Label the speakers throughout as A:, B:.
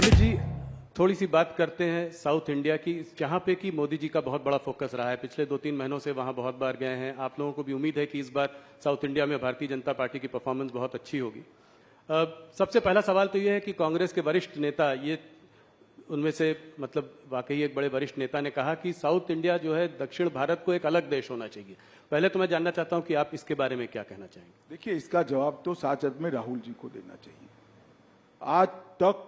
A: अमित जी, थोड़ी सी बात करते हैं साउथ इंडिया की, जहां पे कि मोदी जी का बहुत बड़ा फोकस रहा है। पिछले 2-3 महीनों से वहां बहुत बार गए हैं। आप लोगों को भी उम्मीद है कि इस बार साउथ इंडिया में भारतीय जनता पार्टी की परफॉर्मेंस बहुत अच्छी होगी। सबसे पहला सवाल तो यह है कि कांग्रेस के वरिष्ठ नेता, ये उनमें से मतलब वाकई एक बड़े वरिष्ठ नेता ने कहा कि साउथ इंडिया जो है दक्षिण भारत को एक अलग देश होना चाहिए। पहले तो मैं जानना चाहता हूं कि आप इसके बारे में क्या कहना चाहेंगे।
B: देखिए, इसका जवाब तो सच अर्थ में राहुल जी को देना चाहिए। आज तक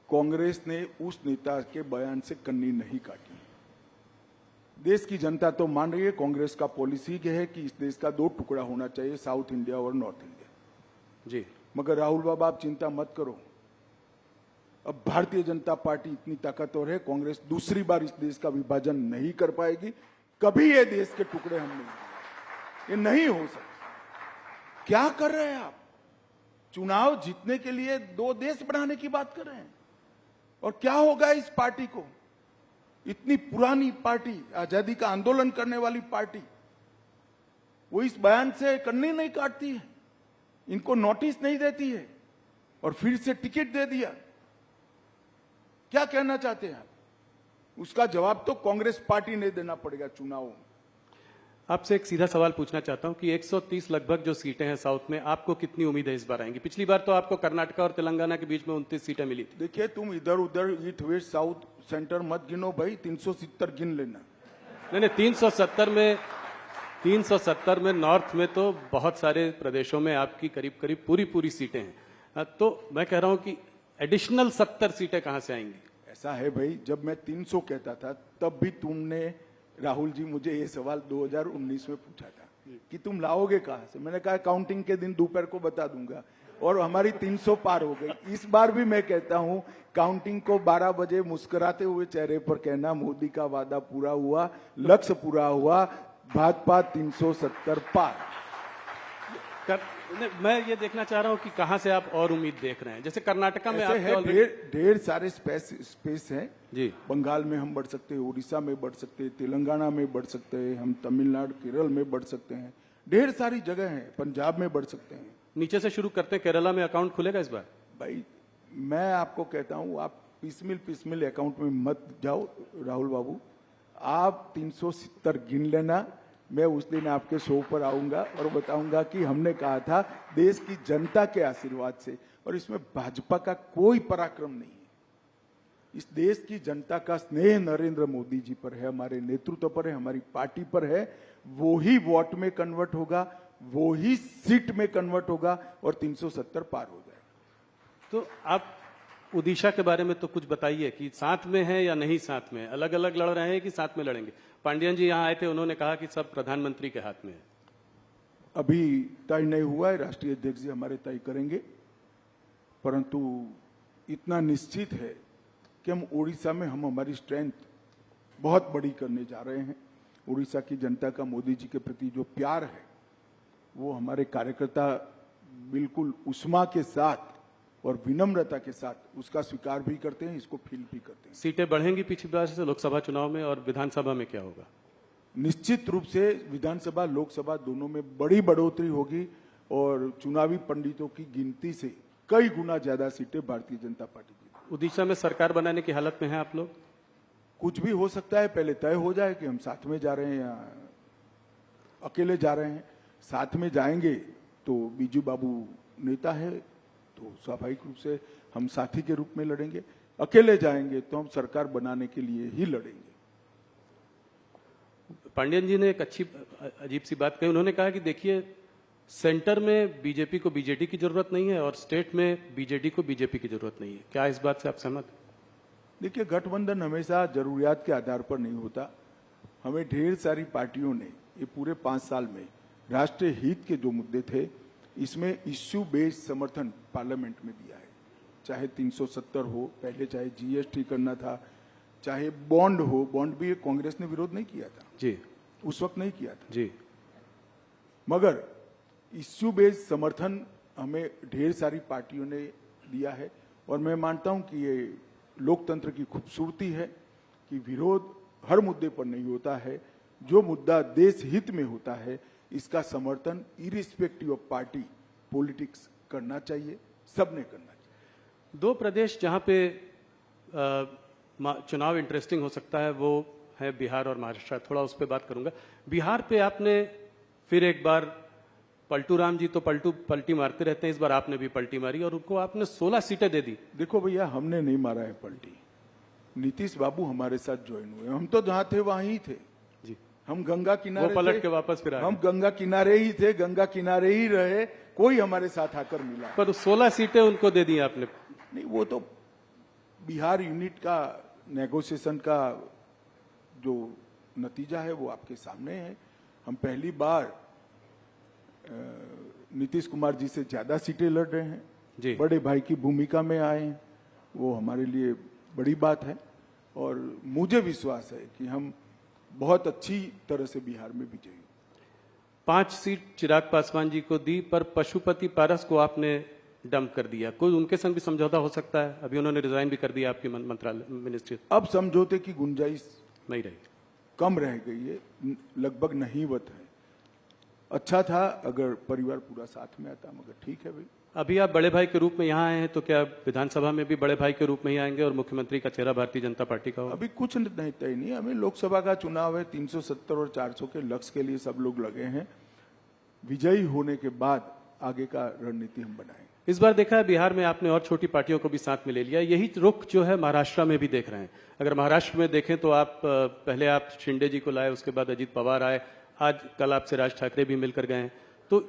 B: कांग्रेस ने उस नेता के बयान से कन्नी नहीं काटी। देश की जनता तो मान रही है, कांग्रेस का पॉलिसी है कि इस देश का 2 टुकड़ा होना चाहिए, साउथ इंडिया और नॉर्थ इंडिया
A: जी।
B: मगर राहुल बाबा, आप चिंता मत करो। अब भारतीय जनता पार्टी इतनी ताकतवर है, कांग्रेस दूसरी बार इस देश का विभाजन नहीं कर पाएगी। कभी ये देश के टुकड़े हम नहीं, ये नहीं हो सकता। क्या कर रहे हैं आप? चुनाव जीतने के लिए 2 देश बनाने की बात कर रहे हैं। और क्या होगा इस पार्टी को? इतनी पुरानी पार्टी, आजादी का आंदोलन करने वाली पार्टी, वो इस बयान से कन्नी नहीं काटती है, इनको नोटिस नहीं देती है और फिर से टिकट दे दिया। क्या कहना चाहते हैं आप? उसका जवाब तो कांग्रेस पार्टी ने देना पड़ेगा चुनावों में।
A: आपसे एक सीधा सवाल पूछना चाहता हूं कि 130 लगभग जो सीटें हैं साउथ में, आपको कितनी उम्मीद है इस बार आएंगी? पिछली बार तो आपको कर्नाटका और तेलंगाना के बीच में 29 सीटें मिली थी।
B: देखिए, तुम इधर उधर ईस्ट वेस्ट साउथ सेंटर मत गिनो भाई, 370 गिन लेना।
A: नहीं, 370 में नॉर्थ में तो बहुत सारे प्रदेशों में आपकी करीब करीब पूरी सीटें हैं। तो मैं कह रहा हूं कि एडिशनल 70 सीटें कहां से आएंगी?
B: ऐसा है भाई, जब मैं 300 कहता था तब भी तुमने, राहुल जी, मुझे ये सवाल 2019 में पूछा था कि तुम लाओगे कहां से। मैंने कहा काउंटिंग के दिन दोपहर को बता दूंगा, और हमारी 300 पार हो गई। इस बार भी मैं कहता हूं, काउंटिंग को 12 बजे मुस्कुराते हुए चेहरे पर कहना, मोदी का वादा पूरा हुआ, लक्ष्य पूरा हुआ, भाजपा 370 पार।
A: मैं ये देखना चाह रहा हूं कि कहां से आप और उम्मीद देख रहे हैं। जैसे कर्नाटका में
B: ढेर सारे स्पेस हैं
A: जी।
B: बंगाल में हम बढ़ सकते हैं, उड़ीसा में बढ़ सकते हैं, तेलंगाना में बढ़ सकते हैं, हम तमिलनाडु केरल में बढ़ सकते हैं, ढेर सारी जगह हैं, पंजाब में बढ़ सकते हैं।
A: नीचे से शुरू करते हैं, केरला में अकाउंट खुलेगा इस बार?
B: भाई, मैं आपको कहता हूं, आप पिसमिल अकाउंट में मत जाओ राहुल बाबू। आप 370 गिन लेना। मैं उस दिन आपके शो पर आऊंगा और बताऊंगा कि हमने कहा था देश की जनता के आशीर्वाद से, और इसमें भाजपा का कोई पराक्रम नहीं है। इस देश की जनता का स्नेह नरेंद्र मोदी जी पर है, हमारे नेतृत्व पर है, हमारी पार्टी पर है। वो ही वोट में कन्वर्ट होगा, वो ही सीट में कन्वर्ट होगा और 370 पार हो जाएगा।
A: तो आप ओडिशा के बारे में तो कुछ बताइए कि साथ में है या नहीं साथ में? अलग अलग लड़ रहे हैं कि साथ में लड़ेंगे? पांडियन जी यहां आए थे, उन्होंने कहा कि सब प्रधानमंत्री के हाथ में है।
B: अभी तय नहीं हुआ है, राष्ट्रीय अध्यक्ष जी हमारे तय करेंगे, परंतु इतना निश्चित है कि हम उड़ीसा में हमारी स्ट्रेंथ बहुत बड़ी करने जा रहे हैं। उड़ीसा की जनता का मोदी जी के प्रति जो प्यार है, वो हमारे कार्यकर्ता बिल्कुल उष्मा के साथ और विनम्रता के साथ उसका स्वीकार भी करते हैं, इसको फील भी करते हैं।
A: सीटें बढ़ेंगी पिछली बार से लोकसभा चुनाव में, और विधानसभा में क्या होगा?
B: निश्चित रूप से विधानसभा लोकसभा दोनों में बड़ी बढ़ोतरी होगी, और चुनावी पंडितों की गिनती से कई गुना ज्यादा सीटें भारतीय जनता पार्टी की।
A: उड़ीसा में सरकार बनाने की हालत में है आप लोग?
B: कुछ भी हो सकता है, पहले तय हो जाए कि हम साथ में जा रहे हैं या अकेले जा रहे हैं। साथ में जाएंगे तो बीजू बाबू नेता है, तो स्वाभाविक रूप से हम साथी के रूप में लड़ेंगे। अकेले जाएंगे तो हम सरकार बनाने के लिए ही लड़ेंगे।
A: पांडियन जी ने एक अच्छी अजीब सी बात कही। उन्होंने कहा कि देखिए, सेंटर में बीजेपी को बीजेडी की जरूरत नहीं है और स्टेट में बीजेडी को बीजेपी की जरूरत नहीं है। क्या इस बात से आप सहमत?
B: देखिए, गठबंधन हमेशा जरूरियात के आधार पर नहीं होता। हमें ढेर सारी पार्टियों ने ये पूरे 5 साल में राष्ट्रीय हित के जो मुद्दे थे, इसमें इश्यू बेस्ड समर्थन पार्लियामेंट में दिया है। चाहे 370 हो, पहले चाहे जीएसटी करना था, चाहे बॉन्ड हो, बॉन्ड भी कांग्रेस ने विरोध नहीं किया था
A: जी,
B: उस वक्त नहीं किया था
A: जी,
B: मगर इश्यू बेस्ड समर्थन हमें ढेर सारी पार्टियों ने दिया है। और मैं मानता हूं कि ये लोकतंत्र की खूबसूरती है कि विरोध हर मुद्दे पर नहीं होता है। जो मुद्दा देश हित में होता है, इसका समर्थन इरिस्पेक्टिव ऑफ पार्टी पॉलिटिक्स करना चाहिए, सबने करना चाहिए।
A: दो प्रदेश जहां पे चुनाव इंटरेस्टिंग हो सकता है वो है बिहार और महाराष्ट्र। थोड़ा उस पर बात करूंगा। बिहार पे आपने फिर एक बार, पलटू राम जी तो पलटी मारते रहते हैं, इस बार आपने भी पलटी मारी और उनको आपने 16 सीटें दे दी।
B: देखो भैया, हमने नहीं मारा है पलटी, नीतीश बाबू हमारे साथ ज्वाइन हुए। हम तो जहां थे वहां ही थे
A: जी।
B: हम गंगा किनारे
A: वो पलट
B: थे,
A: के वापस फिर आ
B: हम
A: गए।
B: गंगा किनारे ही थे, गंगा किनारे ही रहे, कोई हमारे साथ आकर मिला
A: पर 16 सीटें उनको दे दी आपने।
B: नहीं। वो तो बिहार यूनिट का नेगोशिएशन का जो नतीजा है वो आपके सामने है। हम पहली बार नीतीश कुमार जी से ज्यादा सीटें लड़ रहे हैं
A: जी।
B: बड़े भाई की भूमिका में आए हैं, वो हमारे लिए बड़ी बात है और मुझे विश्वास है कि हम बहुत अच्छी तरह से बिहार में विजयी होंगे।
A: 5 सीट चिराग पासवान जी को दी, पर पशुपति पारस को आपने डंप कर दिया। कोई उनके संग भी समझौता हो सकता है? अभी उन्होंने रिजाइन भी कर दिया आपकी मंत्रालय मिनिस्ट्री।
B: अब समझौते की गुंजाइश
A: नहीं रही,
B: कम रह गई है, लगभग नहींवत है। अच्छा था अगर परिवार पूरा साथ में आता, मगर ठीक है भाई।
A: अभी आप बड़े भाई के रूप में यहाँ आए हैं, तो क्या विधानसभा में भी बड़े भाई के रूप में ही आएंगे और मुख्यमंत्री का चेहरा भारतीय जनता पार्टी का होगा?
B: अभी कुछ नहीं तय नहीं। हमें लोकसभा का चुनाव है, 370 और 400 के लक्ष्य के लिए सब लोग लगे हैं। विजयी होने के बाद आगे का रणनीति हम बनाएंगे।
A: इस बार देखा है बिहार में आपने और छोटी पार्टियों को भी साथ में ले लिया। यही रुख जो है महाराष्ट्र में भी देख रहे हैं। अगर महाराष्ट्र में देखें तो आप पहले आप शिंदे जी को लाए, उसके बाद अजित पवार आए, आज कल आपसे राज ठाकरे भी मिलकर गए हैं। तो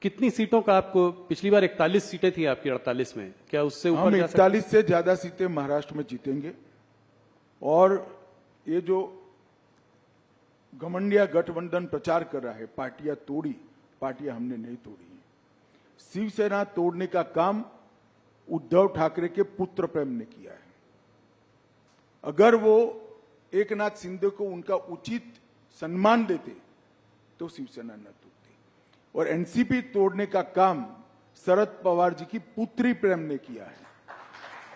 A: कितनी सीटों का आपको, पिछली बार 41 सीटें थी आपकी 48 में, क्या उससे ऊपर
B: हम
A: जा सकते?
B: 41 से ज्यादा सीटें महाराष्ट्र में जीतेंगे और ये जो घमंडिया गठबंधन प्रचार कर रहा है, पार्टियां तोड़ी, पार्टियां हमने नहीं तोड़ी है। शिवसेना तोड़ने का काम उद्धव ठाकरे के पुत्र प्रेम ने किया है। अगर वो एक नाथ शिंदे को उनका उचित सम्मान देते तो शिवसेना न टूटती। और एनसीपी तोड़ने का काम शरद पवार जी की पुत्री प्रेम ने किया है।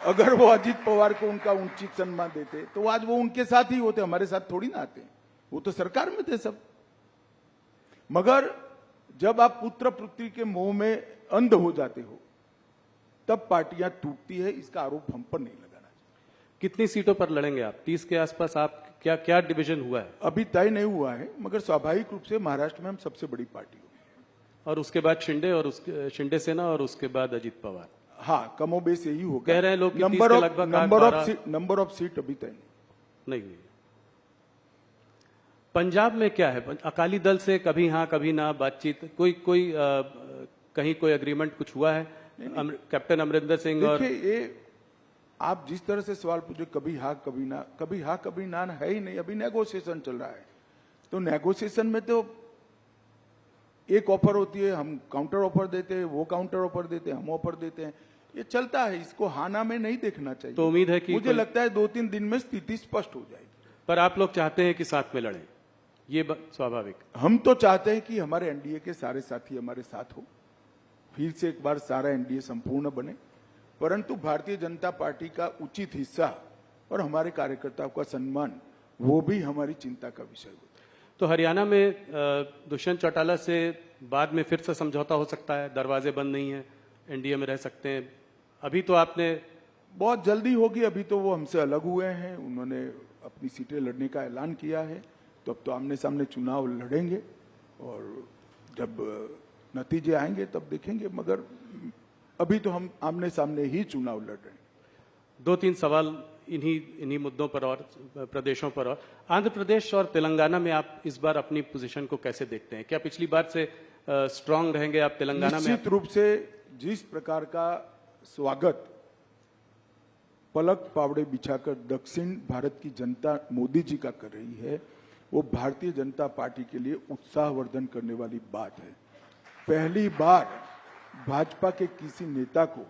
B: अगर वो अजित पवार को उनका उचित सम्मान देते तो आज वो उनके साथ ही होते, हमारे साथ थोड़ी ना आते। वो तो सरकार में थे सब। मगर जब आप पुत्र पुत्री के मोह में अंध हो जाते हो तब पार्टियां टूटती है। इसका आरोप हम पर नहीं लगाना चाहिए।
A: कितनी सीटों पर लड़ेंगे आप? 30 के आसपास आप, क्या क्या डिवीजन हुआ है?
B: अभी तय नहीं हुआ है, मगर स्वाभाविक रूप से महाराष्ट्र में हम सबसे बड़ी पार्टी होगी।
A: और उसके बाद शिंदे और उसके शिंदे सेना और उसके बाद अजित पवार।
B: हाँ, कमोबेश यही होगा।
A: कह रहे हैं लोग कि 30
B: नंबर
A: के
B: ऑफ
A: लगभग
B: नंबर ऑफ सीट अभी तय
A: नहीं हुई। पंजाब में क्या है? अकाली दल से कभी हाँ कभी ना बातचीत, कोई कहीं कोई एग्रीमेंट कुछ हुआ है? कैप्टन अमरिंदर सिंह और
B: देखिए, ये आप जिस तरह से सवाल पूछे, कभी हाँ कभी ना है ही नहीं। अभी नेगोशिएशन चल रहा है। तो नेगोशिएशन में तो एक ऑफर होती है, हम काउंटर ऑफर देते हैं, वो काउंटर ऑफर देते हैं, हम ऑफर देते हैं, ये चलता है। इसको हाना में नहीं देखना चाहिए।
A: तो उम्मीद है कि
B: मुझे लगता है 2-3 दिन में स्थिति स्पष्ट हो जाएगी।
A: पर आप लोग चाहते हैं कि साथ में लड़ें, ये स्वाभाविक।
B: हम तो चाहते हैं कि हमारे एनडीए के सारे साथी हमारे साथ हो, फिर से एक बार सारा एनडीए संपूर्ण बने। परंतु भारतीय जनता पार्टी का उचित हिस्सा और हमारे कार्यकर्ताओं का सम्मान, वो भी हमारी चिंता का विषय होता है।
A: तो हरियाणा में दुष्यंत चौटाला से बाद में फिर से समझौता हो सकता है? दरवाजे बंद नहीं है, एनडीए में रह सकते हैं। अभी तो आपने
B: बहुत जल्दी होगी। अभी तो वो हमसे अलग हुए हैं, उन्होंने अपनी सीटें लड़ने का ऐलान किया है। तो अब तो आमने सामने चुनाव लड़ेंगे और जब नतीजे आएंगे तब देखेंगे। मगर अभी तो हम आमने सामने ही चुनाव लड़ रहे हैं।
A: 2-3 सवाल इन्हीं मुद्दों पर और प्रदेशों पर। और आंध्र प्रदेश और तेलंगाना में आप इस बार अपनी पोजीशन को कैसे देखते हैं? क्या पिछली बार से स्ट्रांग रहेंगे आप तेलंगाना में?
B: निश्चित रूप से जिस प्रकार का स्वागत पलक पावड़े बिछाकर दक्षिण भारत की जनता मोदी जी का कर रही है, वो भारतीय जनता पार्टी के लिए उत्साहवर्धन करने वाली बात है। पहली बार भाजपा के किसी नेता को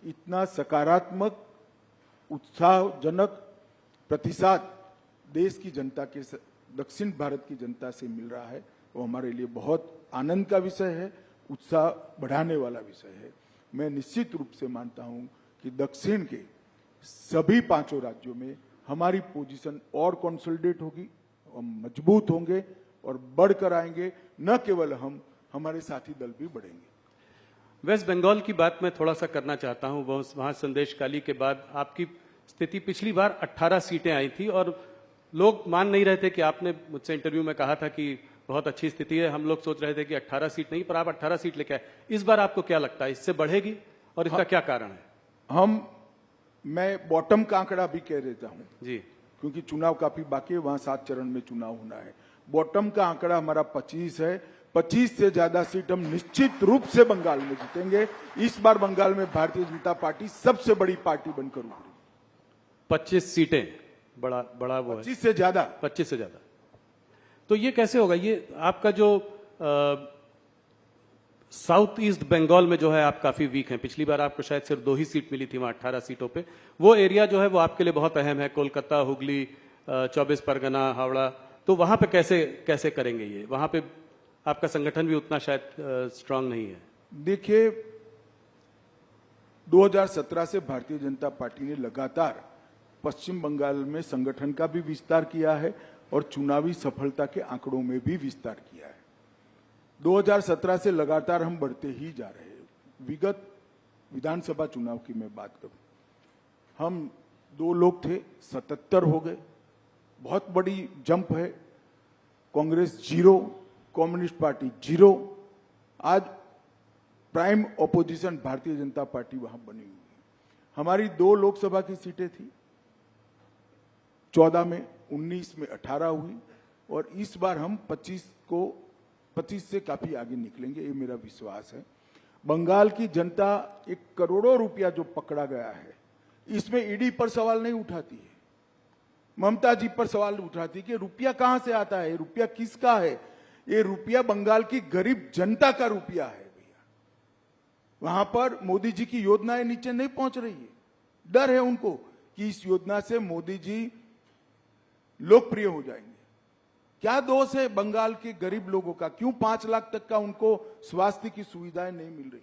B: इतना सकारात्मक उत्साहजनक प्रतिसाद देश की जनता के, दक्षिण भारत की जनता से मिल रहा है। वो हमारे लिए बहुत आनंद का विषय है, उत्साह बढ़ाने वाला विषय है। मैं निश्चित रूप से मानता हूं कि दक्षिण के सभी 5 राज्यों में हमारी पोजीशन और कंसोलिडेट होगी, हम मजबूत होंगे और बढ़कर आएंगे। न केवल हम, हमारे साथी दल भी बढ़ेंगे।
A: वेस्ट बंगाल की बात मैं थोड़ा सा करना चाहता हूं। वहां संदेशकाली के बाद आपकी स्थिति पिछली बार 18 सीटें आई थी और लोग मान नहीं रहे थे कि आपने मुझसे इंटरव्यू में कहा था कि बहुत अच्छी स्थिति है। हम लोग सोच रहे थे कि 18 सीट नहीं, पर आप 18 सीट लेके आए। इस बार आपको क्या लगता है, इससे बढ़ेगी और इसका क्या कारण है?
B: मैं बॉटम का आंकड़ा भी कह देता हूं
A: जी,
B: क्योंकि चुनाव काफी बाकी है, वहां 7 चरण में चुनाव होना है। बॉटम का आंकड़ा हमारा 25 है। 25 से ज्यादा सीट हम निश्चित रूप से बंगाल में जीतेंगे। इस बार बंगाल में भारतीय जनता पार्टी सबसे बड़ी पार्टी बनकर उभरी।
A: 25 सीटें, बड़ा वो है।
B: 25 से ज्यादा।
A: 25 से ज्यादा। तो ये कैसे होगा? ये आपका जो साउथ ईस्ट बंगाल में जो है आप काफी वीक हैं। पिछली बार आपको शायद सिर्फ 2 ही सीट मिली थी वहां 18 सीटों पे। वो एरिया जो है वो आपके लिए बहुत अहम है, कोलकाता, हुगली, 24 परगना, हावड़ा। तो वहां पे कैसे करेंगे ये? वहां पे आपका संगठन भी उतना शायद स्ट्रांग नहीं है।
B: देखिए, 2017 से भारतीय जनता पार्टी ने लगातार पश्चिम बंगाल में संगठन का भी विस्तार किया है और चुनावी सफलता के आंकड़ों में भी विस्तार किया है। 2017 से लगातार हम बढ़ते ही जा रहे हैं। विगत विधानसभा चुनाव की मैं बात करूं, हम 2 लोग थे, 77 हो गए। बहुत बड़ी जंप है। Congress 0, communist party 0। आज prime opposition Bharatiya Janata party वहां बनी हुई है। हमारी 2 लोकसभा की सीटें थी, 14 में, 19 में 18 हुई और इस बार हम 25 से काफी आगे निकलेंगे, ये मेरा विश्वास है। बंगाल की जनता 1 करोड़ों रुपया जो पकड़ा गया है, इसमें ईडी पर सवाल नहीं उठाती है, ममता जी पर सवाल उठाती कि रुपया कहां से आता है, रुपया किसका है। ये रुपया बंगाल की गरीब जनता का रुपया है भैया। वहां पर मोदी जी की योजनाएं नीचे नहीं पहुंच रही है। डर है उनको कि इस योजना से मोदी जी लोकप्रिय हो जाएंगे। क्या दोष है बंगाल के गरीब लोगों का? क्यों 5 लाख तक का उनको स्वास्थ्य की सुविधाएं नहीं मिल रही?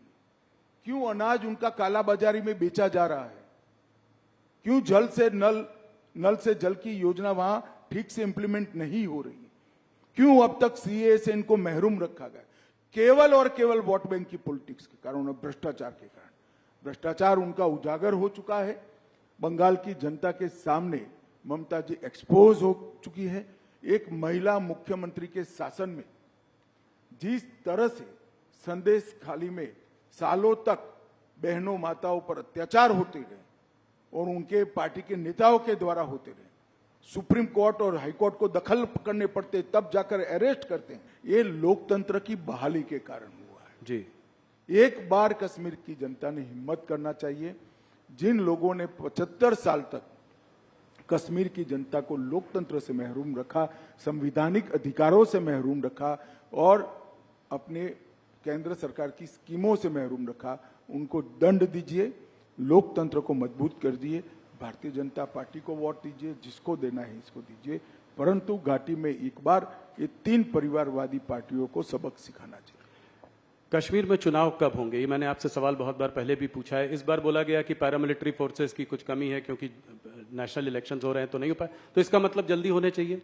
B: क्यों अनाज उनका कालाबाजारी में बेचा जा रहा है? क्यों नल से जल की योजना वहां ठीक से इंप्लीमेंट नहीं हो रही? क्यों अब तक सीए से इनको महरूम रखा गया? केवल और केवल वोट बैंक की पॉलिटिक्स के कारण और भ्रष्टाचार के कारण। भ्रष्टाचार उनका उजागर हो चुका है। बंगाल की जनता के सामने ममता जी एक्सपोज हो चुकी है। एक महिला मुख्यमंत्री के शासन में जिस तरह से संदेश खाली में सालों तक बहनों माताओं पर अत्याचार होते रहे और उनके पार्टी के नेताओं के द्वारा होते रहे, सुप्रीम कोर्ट और हाई कोर्ट को दखल करने पड़ते, तब जाकर अरेस्ट करते हैं, ये लोकतंत्र की बहाली के कारण हुआ है।
A: जी,
B: एक बार कश्मीर की जनता ने हिम्मत करना चाहिए। जिन लोगों ने 75 साल तक कश्मीर की जनता को लोकतंत्र से महरूम रखा, संवैधानिक अधिकारों से महरूम रखा और अपने केंद्र सरकार की स्कीमों से महरूम रखा, उनको दंड दीजिए, लोकतंत्र को मजबूत कर दिए। भारतीय जनता पार्टी को वोट दीजिए, जिसको देना है इसको दीजिए, परंतु घाटी में एक बार ये 3 परिवारवादी पार्टियों को सबक सिखाना चाहिए।
A: कश्मीर में चुनाव कब होंगे? ये मैंने आपसे सवाल बहुत बार पहले भी पूछा है। इस बार बोला गया कि पैरामिलिट्री फोर्सेस की कुछ कमी है क्योंकि नेशनल इलेक्शंस हो रहे हैं तो नहीं हो पाए, तो इसका मतलब जल्दी होने चाहिए।